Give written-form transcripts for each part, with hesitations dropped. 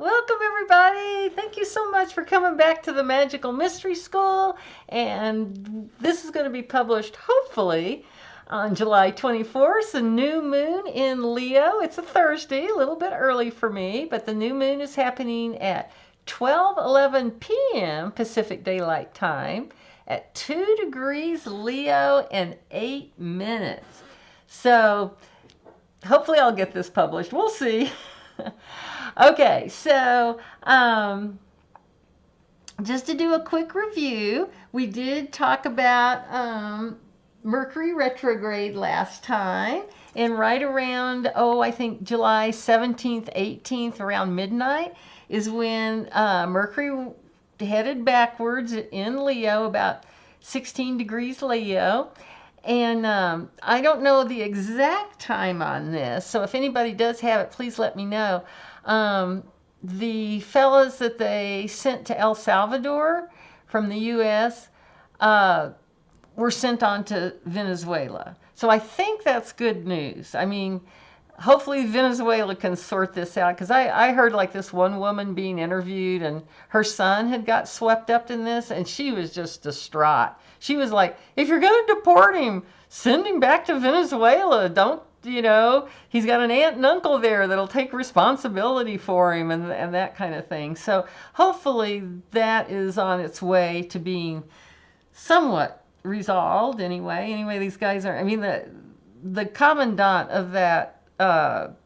Welcome, everybody. Thank you so much for coming back to the Magical Mystery School. And this is going to be published, hopefully, on July 24th, a new moon in Leo. It's a Thursday, a little bit early for me, but the new moon is happening at 12:11 p.m. Pacific Daylight Time at 2 degrees Leo and 8 minutes. So hopefully I'll get this published. We'll see. Okay, so just to do a quick review, we did talk about Mercury retrograde last time, and right around, I think July 17th, 18th, around midnight, is when Mercury headed backwards in Leo, about 16 degrees Leo. And I don't know the exact time on this, so if anybody does have it, please let me know. The fellas that they sent to El Salvador from the U.S. Were sent on to Venezuela. So I think that's good news. I mean, hopefully Venezuela can sort this out, because I heard like this one woman being interviewed and her son had got swept up in this and she was just distraught. She was like, if you're going to deport him, send him back to Venezuela. Don't, he's got an aunt and uncle there that'll take responsibility for him and that kind of thing. So hopefully that is on its way to being somewhat resolved anyway. These guys are, I mean, the commandant of that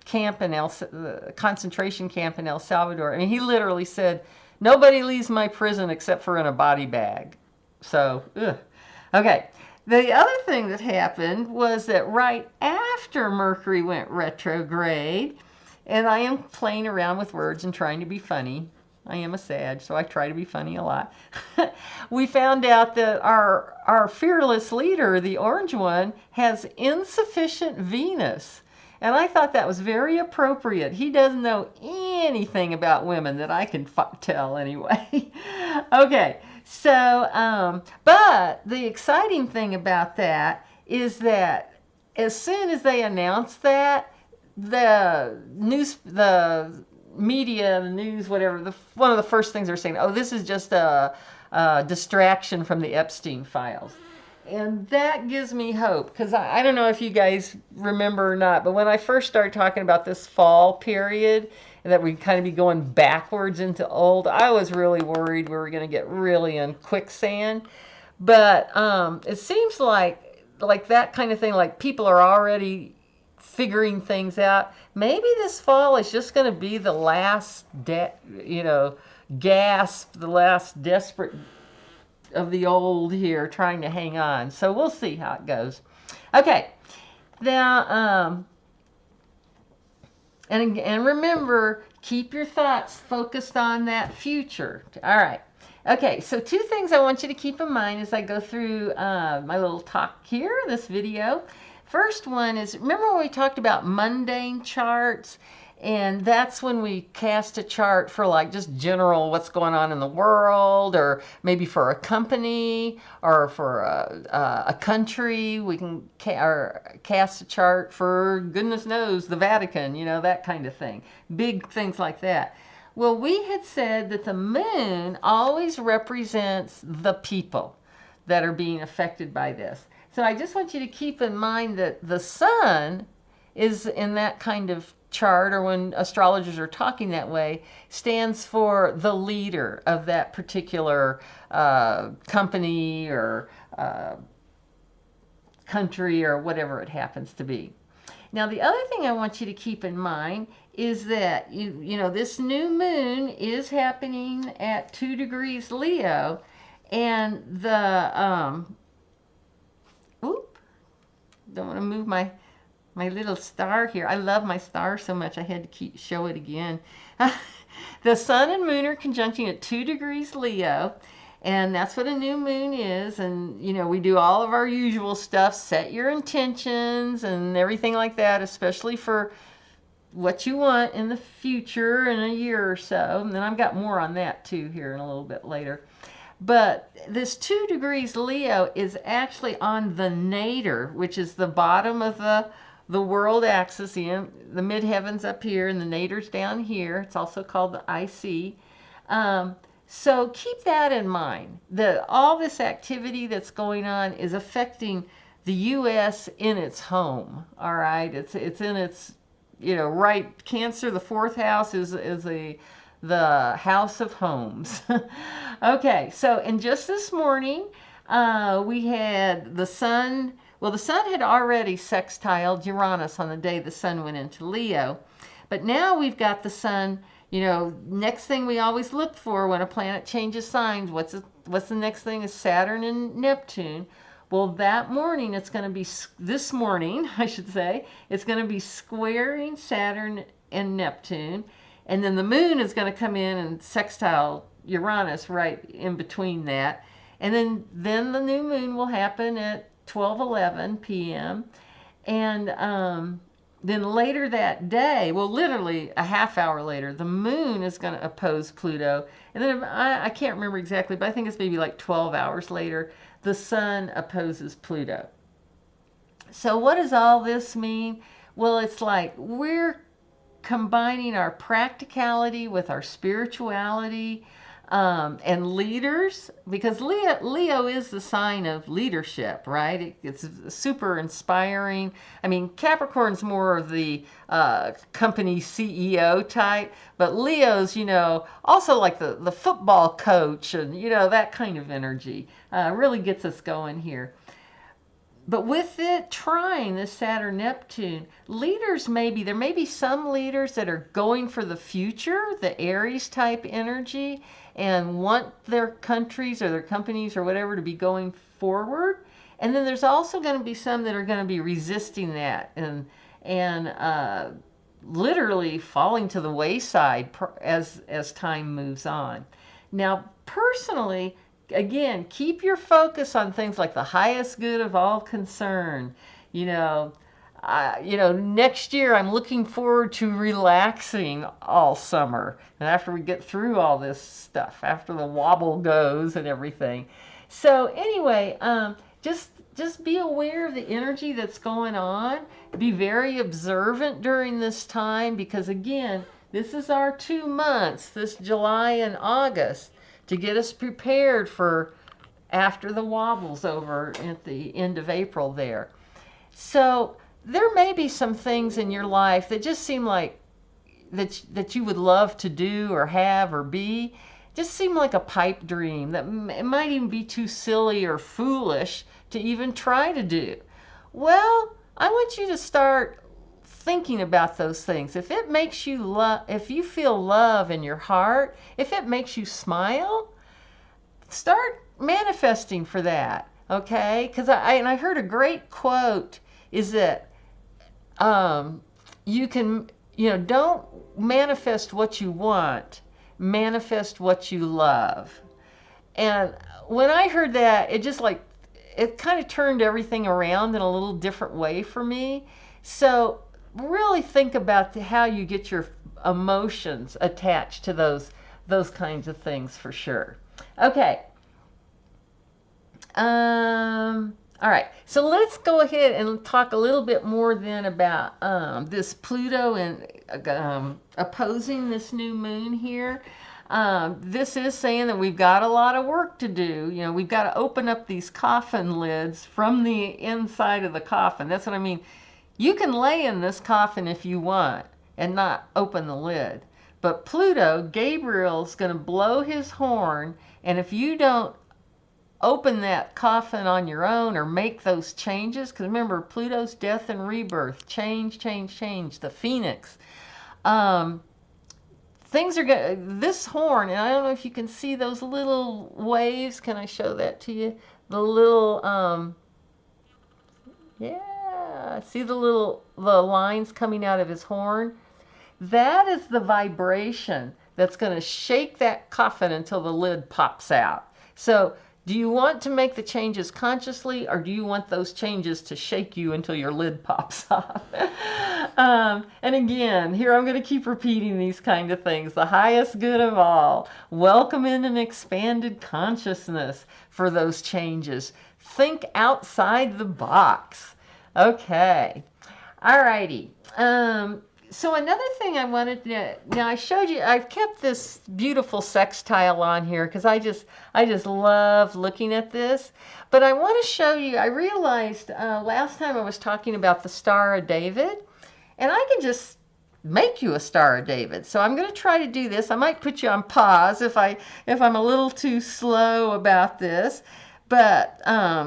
camp in the concentration camp in El Salvador, I mean, he literally said, nobody leaves my prison except for in a body bag. So, okay. The other thing that happened was that right after Mercury went retrograde, and I am playing around with words and trying to be funny. I am a Sag, so I try to be funny a lot. We found out that our fearless leader, the orange one, has insufficient Venus. And I thought that was very appropriate. He doesn't know anything about women that I can tell anyway. Okay, so, but the exciting thing about that is that as soon as they announced that, the media, the news, whatever, one of the first things they're saying, oh, this is just a distraction from the Epstein files. And that gives me hope, because I don't know if you guys remember or not, but when I first started talking about this fall period, and that we'd kind of be going backwards into old, I was really worried we were going to get really in quicksand. But it seems like that kind of thing, like people are already figuring things out. Maybe this fall is just going to be the last, gasp, the last desperate of the old here trying to hang on. So we'll see how it goes. Okay, now and remember, keep your thoughts focused on that future. All right. Okay, so two things I want you to keep in mind as I go through my little talk here, this video. First one is, remember when we talked about mundane charts? And that's when we cast a chart for like just general what's going on in the world, or maybe for a company or for a country. We can cast a chart for, goodness knows, the Vatican, that kind of thing. Big things like that. Well, we had said that the moon always represents the people that are being affected by this. So I just want you to keep in mind that the sun is in that kind of chart, or when astrologers are talking that way, stands for the leader of that particular company or country or whatever it happens to be. Now, the other thing I want you to keep in mind is that this new moon is happening at 2 degrees Leo, and the don't want to move my little star here. I love my star so much I had to show it again. The sun and moon are conjuncting at 2 degrees Leo, and that's what a new moon is. And we do all of our usual stuff, set your intentions and everything like that, especially for what you want in the future in a year or so. And then I've got more on that too here in a little bit later. But this 2 degrees Leo is actually on the nadir, which is the bottom of the the world axis, the midheavens up here and the nadir's down here. It's also called the IC. So keep that in mind. All this activity that's going on is affecting the U.S. in its home. All right, it's in its, right. Cancer, the fourth house is the house of homes. Okay, so and just this morning, we had the sun. Well, the sun had already sextiled Uranus on the day the sun went into Leo, but now we've got the sun. Next thing we always look for when a planet changes signs, what's the next thing is Saturn and Neptune. Well, that morning it's going to be, this morning I should say, it's going to be squaring Saturn and Neptune, and then the moon is going to come in and sextile Uranus right in between that, and then the new moon will happen at 12:11 p.m. and then later that day, well, literally a half hour later, the moon is going to oppose Pluto. And then I can't remember exactly, but I think it's maybe like 12 hours later, the sun opposes Pluto. So what does all this mean? Well, it's like we're combining our practicality with our spirituality, and leaders, because Leo is the sign of leadership, right? It's super inspiring. I mean, Capricorn's more of the company CEO type, but Leo's, also like the football coach and, that kind of energy. Really gets us going here. But with it trying this Saturn Neptune, there may be some leaders that are going for the future, the Aries type energy, and want their countries or their companies or whatever to be going forward. And then there's also going to be some that are going to be resisting that and literally falling to the wayside as time moves on. Now, personally, again, keep your focus on things like the highest good of all concerned. Next year I'm looking forward to relaxing all summer. And after we get through all this stuff, after the wobble goes and everything. So anyway, just be aware of the energy that's going on. Be very observant during this time, because again, this is our 2 months, this July and August, to get us prepared for after the wobble's over at the end of April there. So there may be some things in your life that just seem like that you would love to do or have or be, just seem like a pipe dream that it might even be too silly or foolish to even try to do. Well, I want you to start thinking about those things. If it makes you if you feel love in your heart, if it makes you smile, start manifesting for that. Okay? Because I heard a great quote is that you can, don't manifest what you want, manifest what you love. And when I heard that, it kind of turned everything around in a little different way for me. So really think about how you get your emotions attached to those kinds of things for sure. Okay. All right, so let's go ahead and talk a little bit more then about this Pluto and opposing this new moon here. This is saying that we've got a lot of work to do. We've got to open up these coffin lids from the inside of the coffin. That's what I mean. You can lay in this coffin if you want and not open the lid. But Pluto, Gabriel's going to blow his horn, and if you don't open that coffin on your own or make those changes, because remember, Pluto's death and rebirth, change, the phoenix. Things are going. This horn, and I don't know if you can see those little waves. Can I show that to you? The little, yeah, see the lines coming out of his horn? That is the vibration that's going to shake that coffin until the lid pops out. So, do you want to make the changes consciously, or do you want those changes to shake you until your lid pops off? And again, here I'm going to keep repeating these kind of things. The highest good of all. Welcome in an expanded consciousness for those changes. Think outside the box. Okay. Alrighty. So another thing I wanted to, now I showed you, I've kept this beautiful sextile on here because I just love looking at this. But I want to show you, I realized last time I was talking about the Star of David, and I can just make you a Star of David. So I'm going to try to do this. I might put you on pause if I'm a little too slow about this. But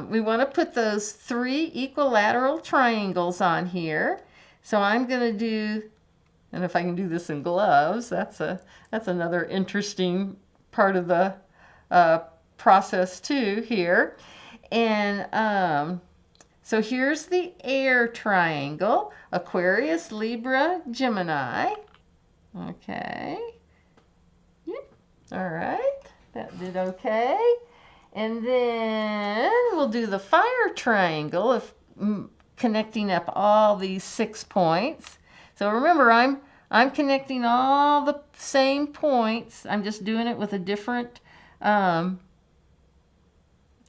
we want to put those 3 equilateral triangles on here. So I'm going to do, and if I can do this in gloves, that's another interesting part of the process too here. And so here's the air triangle, Aquarius, Libra, Gemini. Okay. Yep. All right. That did okay. And then we'll do the fire triangle of connecting up all these 6 points. So remember, I'm connecting all the same points. I'm just doing it with a different,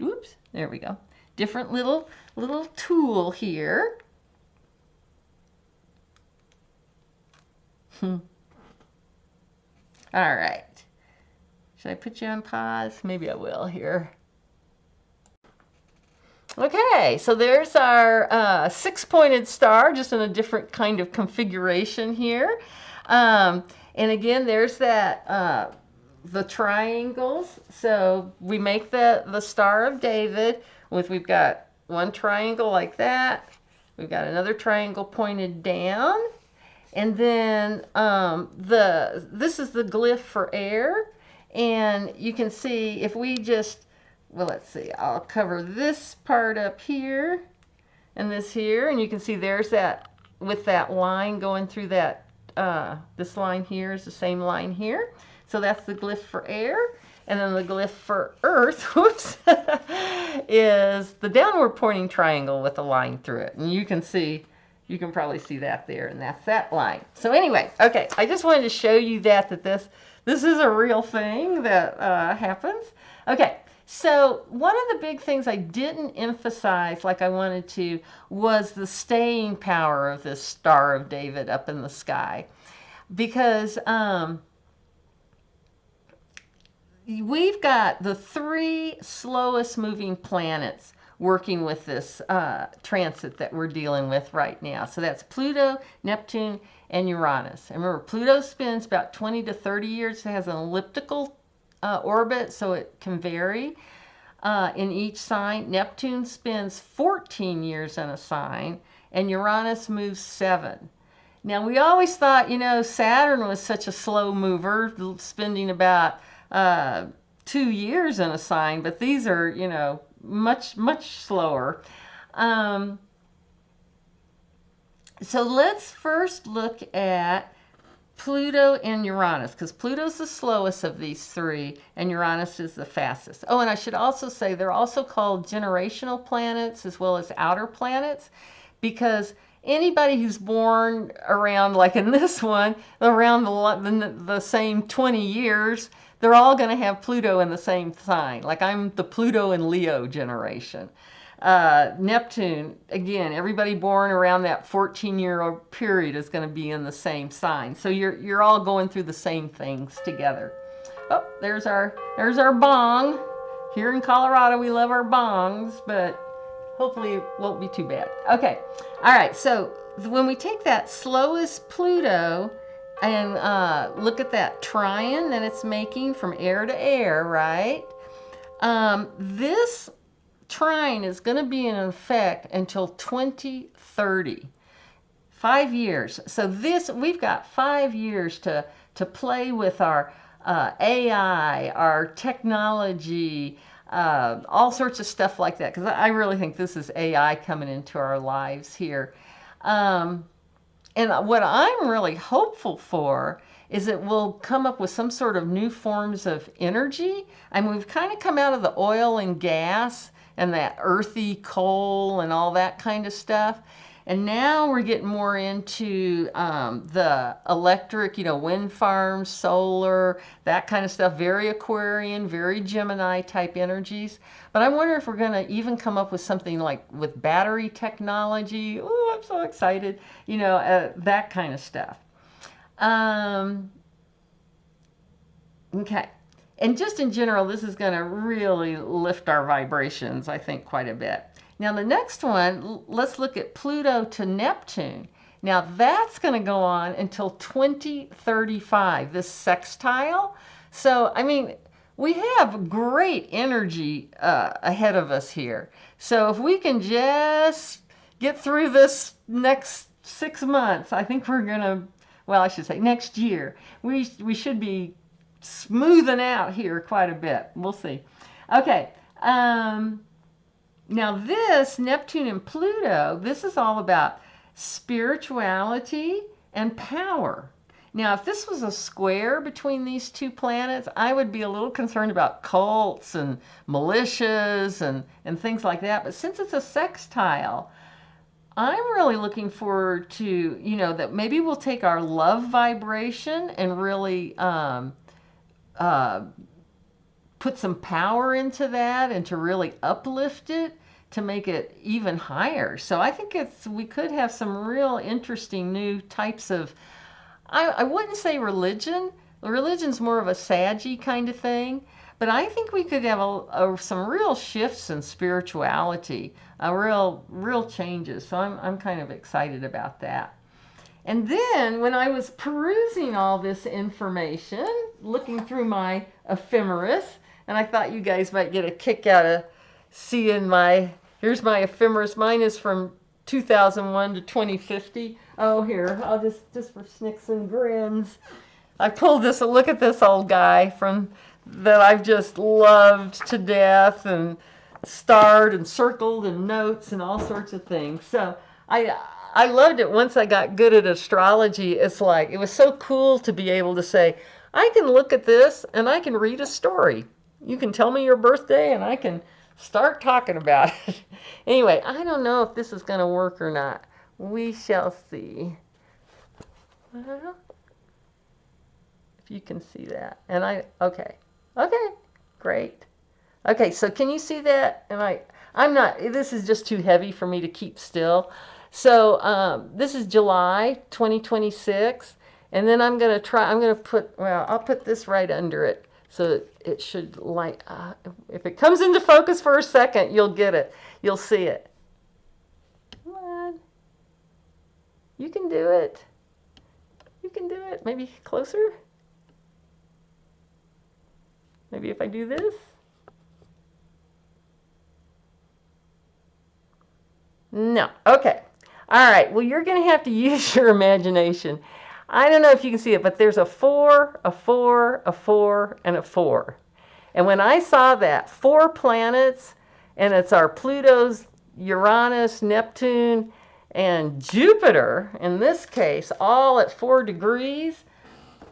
oops, there we go. Different little tool here. All right. Should I put you on pause? Maybe I will here. Okay, so there's our 6-pointed star, just in a different kind of configuration here. And again, there's that the triangles. So we make the Star of David with, we've got one triangle like that. We've got another triangle pointed down. And then this is the glyph for air. And you can see if we just, well, let's see, I'll cover this part up here and this here, and you can see there's that, with that line going through that, this line here is the same line here. So that's the glyph for air. And then the glyph for earth, whoops, is the downward pointing triangle with a line through it. And you can see, you can probably see that there, and that's that line. So anyway, okay, I just wanted to show you that this is a real thing that happens. Okay. So one of the big things I didn't emphasize like I wanted to was the staying power of this Star of David up in the sky. Because we've got the 3 slowest moving planets working with this transit that we're dealing with right now. So that's Pluto, Neptune, and Uranus. And remember, Pluto spins about 20 to 30 years. It has an elliptical orbit, so it can vary in each sign. Neptune spends 14 years in a sign, and Uranus moves 7. Now, we always thought, you know, Saturn was such a slow mover, spending about 2 years in a sign, but these are, you know, much slower. So let's first look at Pluto and Uranus, because Pluto's the slowest of these 3 and Uranus is the fastest. Oh, and I should also say they're also called generational planets as well as outer planets, because anybody who's born around, like in this one, around the same 20 years, they're all going to have Pluto in the same sign. Like I'm the Pluto and Leo generation. Neptune, again, everybody born around that 14-year period is going to be in the same sign. So you're all going through the same things together. Oh, there's our bong. Here in Colorado, we love our bongs, but hopefully it won't be too bad. Okay, all right. So when we take that slowest Pluto and look at that trine that it's making from air to air, right? This trine is going to be in effect until 2030. 5 years. So we've got 5 years to play with our AI, our technology, all sorts of stuff like that. Because I really think this is AI coming into our lives here. And what I'm really hopeful for is that we'll come up with some sort of new forms of energy. I mean, we've kind of come out of the oil and gas and that earthy coal and all that kind of stuff. And now we're getting more into the electric, wind farms, solar, that kind of stuff. Very Aquarian, very Gemini type energies. But I wonder if we're going to even come up with something like with battery technology. Oh, I'm so excited. That kind of stuff. Okay. And just in general, this is going to really lift our vibrations, I think, quite a bit. Now, the next one, let's look at Pluto to Neptune. Now, that's going to go on until 2035, this sextile. So, I mean, we have great energy ahead of us here. So, if we can just get through this next 6 months, I think we're going to, well, I should say next year, we should be smoothing out here quite a bit. We'll see. Okay. Now this, Neptune and Pluto, this is all about spirituality and power. Now, if this was a square between these two planets, I would be a little concerned about cults and militias and things like that. But since it's a sextile, I'm really looking forward to, that maybe we'll take our love vibration and really put some power into that and to really uplift it to make it even higher. So I think we could have some real interesting new types of, I wouldn't say religion. Religion's more of a Saggy kind of thing, but I think we could have some real shifts in spirituality, real changes. So I'm kind of excited about that. And then when I was perusing all this information, looking through my ephemeris, and I thought you guys might get a kick out of seeing here's my ephemeris. Mine is from 2001 to 2050. Oh, here, I'll just for snicks and grins. I pulled this, look at this old guy that I've just loved to death and starred and circled and notes and all sorts of things. So I loved it once I got good at astrology. It's like, it was so cool to be able to say, I can look at this and I can read a story. You can tell me your birthday and I can start talking about it. Anyway, I don't know if this is going to work or not. We shall see. Well, if you can see that. And okay, great. Okay, so can you see that? And I'm not, this is just too heavy for me to keep still. So this is July 2026, and then I'm going to put, I'll put this right under it, so it should light, if it comes into focus for a second, you'll get it. You'll see it. Come on. You can do it. You can do it. Maybe closer. Maybe if I do this. No. Okay. All right. Well, you're going to have to use your imagination. I don't know if you can see it, but there's a 4, a 4, a 4, and a 4. And when I saw that, 4 planets, and it's our Pluto's, Uranus, Neptune, and Jupiter, in this case, all at 4 degrees,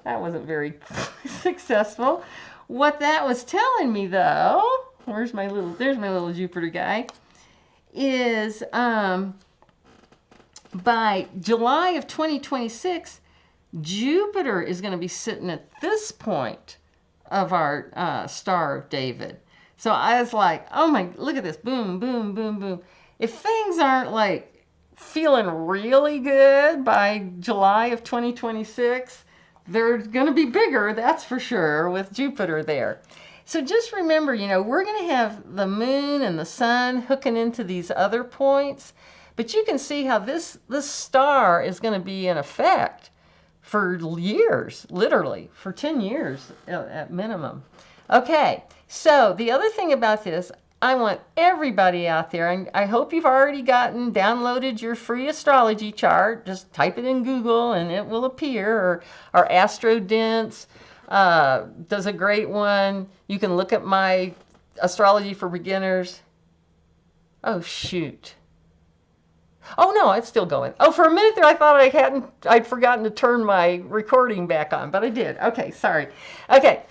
that wasn't very successful. What that was telling me, though, there's my little Jupiter guy, is by July of 2026, Jupiter is going to be sitting at this point of our Star of David. So I was like, oh my, look at this, boom, boom, boom, boom. If things aren't like feeling really good by July of 2026, they're going to be bigger, that's for sure, with Jupiter there. So just remember, we're going to have the moon and the sun hooking into these other points, but you can see how this star is going to be in effect for years, literally, for 10 years at minimum. Okay, so the other thing about this, I want everybody out there, and I hope you've already downloaded your free astrology chart. Just type it in Google and it will appear, or AstroDense does a great one. You can look at my Astrology for Beginners. Oh, shoot. Oh, no, it's still going. Oh, for a minute there, I thought I'd forgotten to turn my recording back on, but I did. Okay, sorry. Okay.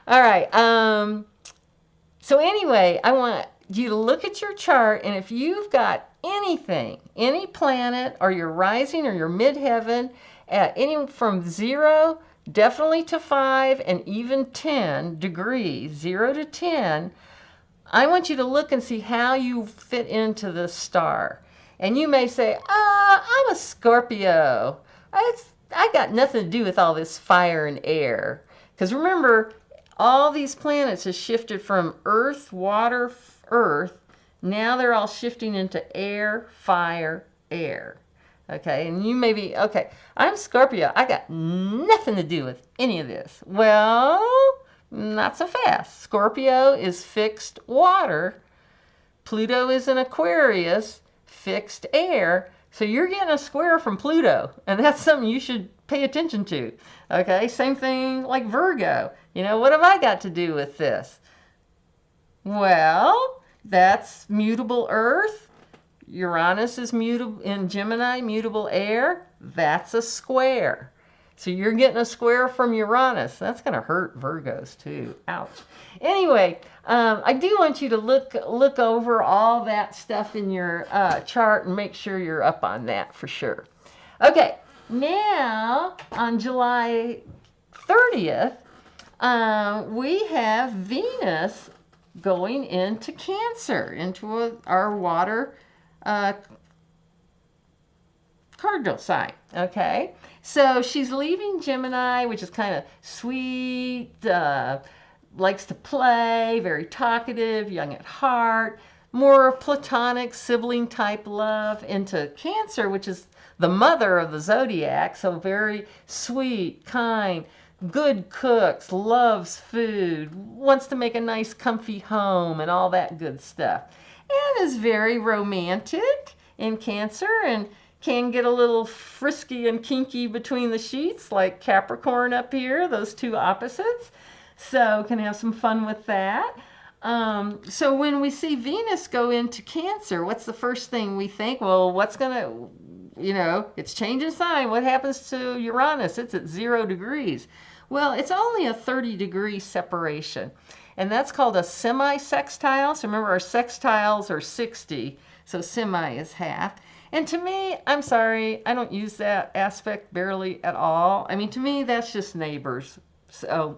All right. So anyway, I want you to look at your chart, and if you've got anything, any planet, or your rising or your midheaven at any from 0 definitely to 5 and even 10 degrees, 0 to 10, I want you to look and see how you fit into this star. And you may say, I'm a Scorpio. I got nothing to do with all this fire and air. Because remember, all these planets have shifted from earth, water, earth. Now they're all shifting into air, fire, air. Okay, and you may be, okay, I'm Scorpio. I got nothing to do with any of this. Well, not so fast. Scorpio is fixed water. Pluto is an Aquarius, fixed air. So you're getting a square from Pluto, and that's something you should pay attention to. Okay, same thing like Virgo. You know, what have I got to do with this? Well, that's mutable earth. Uranus is mutable in Gemini, mutable air. That's a square. So you're getting a square from Uranus. That's going to hurt Virgos too. Ouch. Anyway, I do want you to look over all that stuff in your chart and make sure you're up on that for sure. Okay, now on July 30th, we have Venus going into Cancer, into our water cardinal sign. Okay, so she's leaving Gemini, which is kind of sweet, likes to play, very talkative, young at heart, more platonic sibling type love, into Cancer, which is the mother of the zodiac, so very sweet, kind, good cooks, loves food, wants to make a nice comfy home and all that good stuff, and is very romantic in Cancer and can get a little frisky and kinky between the sheets like Capricorn up here, those two opposites. So can have some fun with that. So when we see Venus go into Cancer, what's the first thing we think? Well, what's going to, you know, it's changing sign. What happens to Uranus? It's at 0 degrees. Well, it's only a 30-degree separation. And that's called a semi-sextile. So remember, our sextiles are 60. So semi is half. And to me, I'm sorry, I don't use that aspect barely at all. I mean, to me, that's just neighbors. So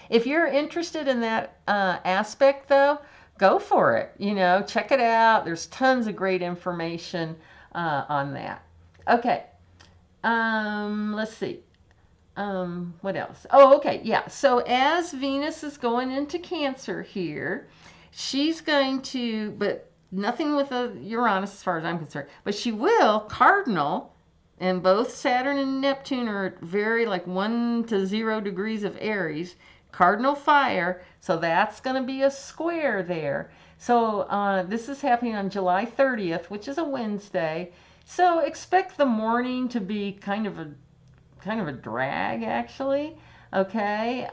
if you're interested in that aspect, though, go for it. You know, check it out. There's tons of great information on that. Okay. Let's see. What else? Oh, okay. Yeah. So as Venus is going into Cancer here, she's going to, but nothing with a Uranus as far as I'm concerned, but she will cardinal, and both Saturn and Neptune are very like 1 to 0 degrees of Aries, cardinal fire, so that's going to be a square there. So this is happening on July 30th, which is a Wednesday. So expect the morning to be kind of a drag, actually. Okay.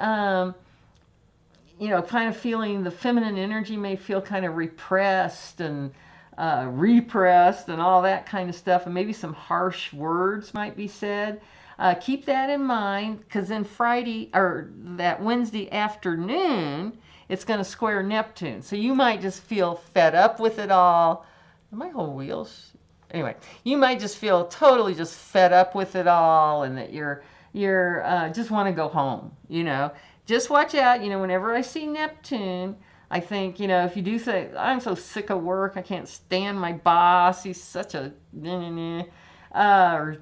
You know, kind of feeling the feminine energy may feel kind of repressed and repressed and all that kind of stuff, and maybe some harsh words might be said. Keep that in mind, because then Friday, or that Wednesday afternoon, it's going to square Neptune. So you might just feel fed up with it all. Are my whole wheels? Anyway, you might just feel totally just fed up with it all, and that you're just want to go home, you know. Just watch out, you know, whenever I see Neptune, I think, you know, if you do say, I'm so sick of work, I can't stand my boss, he's such a, or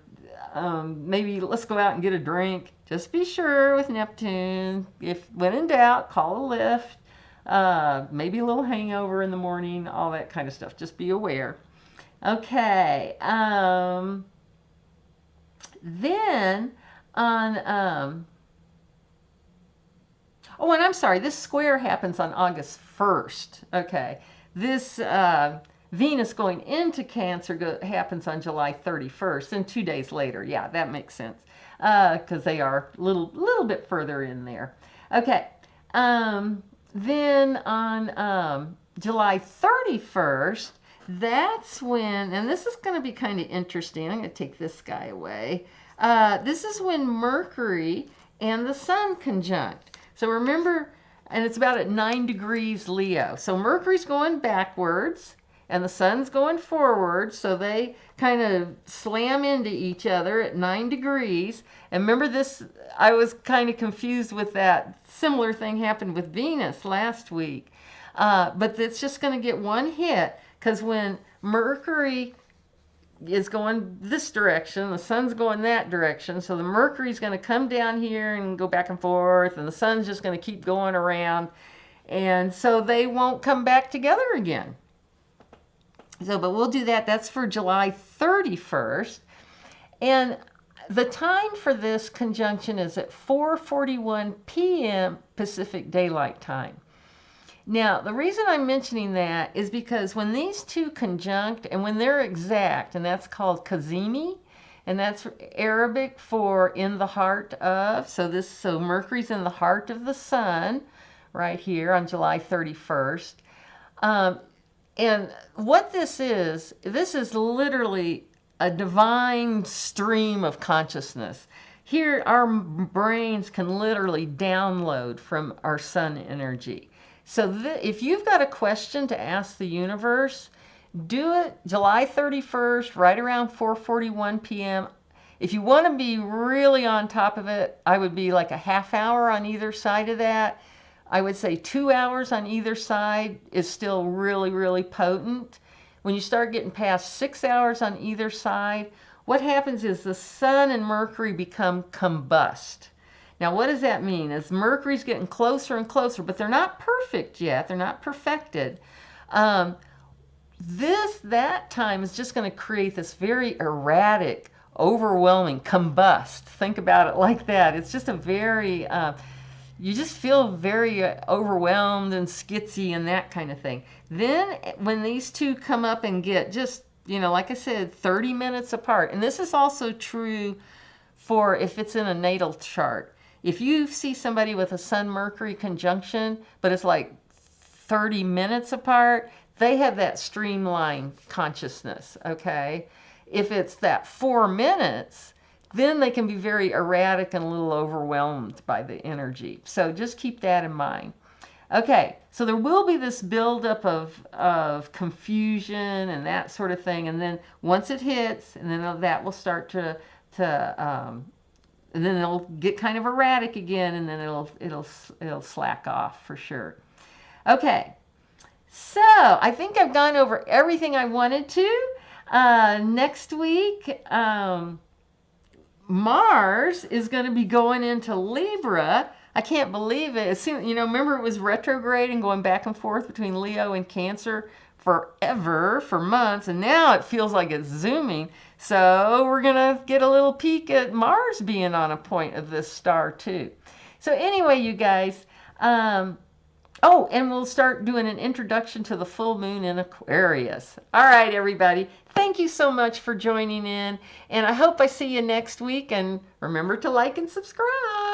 maybe let's go out and get a drink. Just be sure with Neptune, if when in doubt, call a Lyft, maybe a little hangover in the morning, all that kind of stuff. Just be aware. Okay. Then on, oh, and I'm sorry, this square happens on August 1st. Okay. This Venus going into Cancer happens on July 31st, and 2 days later. Yeah, that makes sense, because they are a little bit further in there. Okay. Then on July 31st, that's when, and this is going to be kind of interesting. I'm going to take this guy away. This is when Mercury and the Sun conjunct. So remember, and it's about at 9 degrees Leo. So Mercury's going backwards and the sun's going forward, so they kind of slam into each other at 9 degrees. And remember this, I was kind of confused with that. Similar thing happened with Venus last week. But it's just going to get one hit, because when Mercury is going this direction, the sun's going that direction, so the Mercury's going to come down here and go back and forth, and the sun's just going to keep going around, and so they won't come back together again. So, but we'll do that. That's for July 31st. And the time for this conjunction is at 4:41 p.m. Pacific Daylight Time. Now, the reason I'm mentioning that is because when these two conjunct, and when they're exact, and that's called Kazimi, and that's Arabic for in the heart of, so Mercury's in the heart of the sun right here on July 31st. And what this is literally a divine stream of consciousness. Here, our brains can literally download from our sun energy. So if you've got a question to ask the universe, do it July 31st, right around 4:41 p.m. If you want to be really on top of it, I would be like a half hour on either side of that. I would say 2 hours on either side is still really, really potent. When you start getting past 6 hours on either side, what happens is the sun and Mercury become combust. Now, what does that mean? As Mercury's getting closer and closer, but they're not perfect yet. They're not perfected. That time is just going to create this very erratic, overwhelming combust. Think about it like that. It's just a very... you just feel very overwhelmed and skitsy and that kind of thing. Then when these two come up and get just, like I said, 30 minutes apart, and this is also true for if it's in a natal chart. If you see somebody with a Sun-Mercury conjunction, but it's like 30 minutes apart, they have that streamlined consciousness, okay? If it's that 4 minutes, then they can be very erratic and a little overwhelmed by the energy. So just keep that in mind. Okay, so there will be this buildup of confusion and that sort of thing, and then once it hits, and then that will start and then it'll get kind of erratic again, and then it'll slack off for sure. Okay, so I think I've gone over everything I wanted to. Next week, Mars is going to be going into Libra. I can't believe it. It seemed, remember it was retrograde and going back and forth between Leo and Cancer forever, for months, and now it feels like it's zooming. So we're going to get a little peek at Mars being on a point of this star too. So anyway, you guys, oh, and we'll start doing an introduction to the full moon in Aquarius. All right, everybody. Thank you so much for joining in, and I hope I see you next week, and remember to like and subscribe.